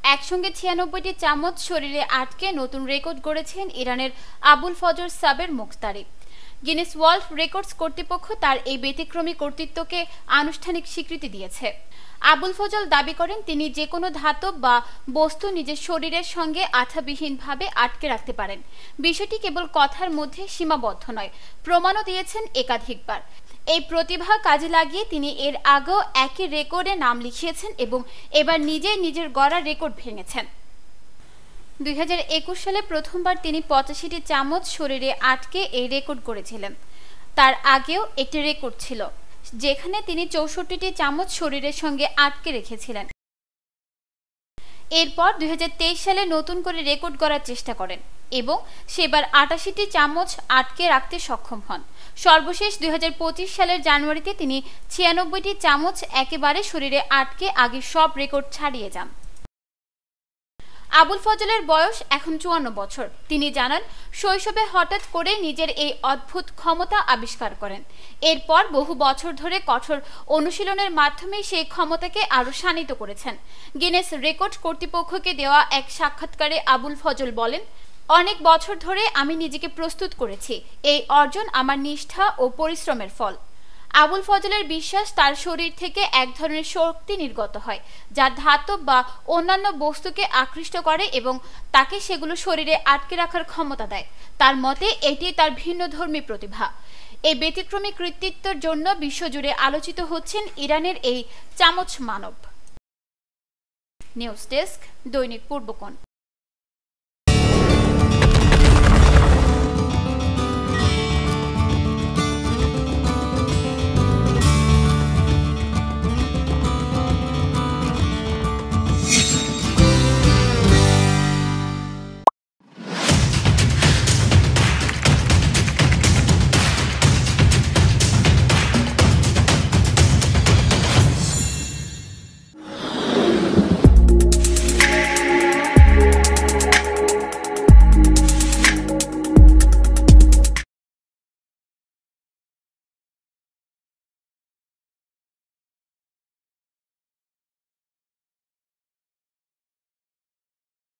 একসঙ্গে ৯৬টি চামচ শরীরে আটকে নতুন রেকর্ড গড়েছেন ইরানের আবুল ফজর সাবের মুখতারি। গিনেস ওয়ার্ল্ড রেকর্ডস কর্তৃপক্ষ তার এই ব্যতিক্রমী কর্তৃত্বকে আনুষ্ঠানিক স্বীকৃতি দিয়েছে। আবুল ফজল দাবি করেন তিনি যে কোনো ধাতব বা বস্তু নিজের শরীরের সঙ্গে আঠাবিহীনভাবে আটকে রাখতে পারেন। বিষয়টি কেবল কথার মধ্যে সীমাবদ্ধ নয়, প্রমাণও দিয়েছেন একাধিকবার। এই প্রতিভা কাজে লাগিয়ে তিনি এর আগেও একই রেকর্ডে নাম লিখিয়েছেন এবং এবার নিজেই নিজের গড়া রেকর্ড ভেঙেছেন। ২০২১ সালে প্রথমবার তিনি ৮৫টি চামচ শরীরে আটকে এই রেকর্ড গড়েছিলেন। তার আগেও একটি রেকর্ড ছিল যেখানে তিনি ৬৪টি চামচ শরীরের সঙ্গে আটকে রেখেছিলেন। এরপর ২০২৩ সালে নতুন করে রেকর্ড গড়ার চেষ্টা করেন এবং সেবার ৮৮টি চামচ আটকে রাখতে সক্ষম হন। সর্বশেষ ২০২৫ সালের জানুয়ারিতে তিনি ৯৬টি চামচ একেবারে শরীরে আটকে আগের সব রেকর্ড ছাড়িয়ে যান। আবুল ফজলের বয়স এখন ৫৪ বছর। তিনি জানান, শৈশবে হঠাৎ করে নিজের এই অদ্ভুত ক্ষমতা আবিষ্কার করেন। এরপর বহু বছর ধরে কঠোর অনুশীলনের মাধ্যমে সেই ক্ষমতাকে আরও শানিত করেছেন। গিনেস রেকর্ড কর্তৃপক্ষকে দেওয়া এক সাক্ষাৎকারে আবুল ফজল বলেন, অনেক বছর ধরে আমি নিজেকে প্রস্তুত করেছি। এই অর্জন আমার নিষ্ঠা ও পরিশ্রমের ফল। আবুল ফজলের বিশ্বাস, তার শরীর থেকে এক ধরনের শক্তি নির্গত হয় যা ধাতব বা অন্যান্য বস্তুকে আকৃষ্ট করে এবং তাকে সেগুলো শরীরে আটকে রাখার ক্ষমতা দেয়। তার মতে এটি তার ভিন্নধর্মী প্রতিভা। এই ব্যতিক্রমী কৃতিত্বের জন্য বিশ্বজুড়ে আলোচিত হচ্ছেন ইরানের এই চামচ মানব। নিউজ ডেস্ক, দৈনিক পূর্বকোণ।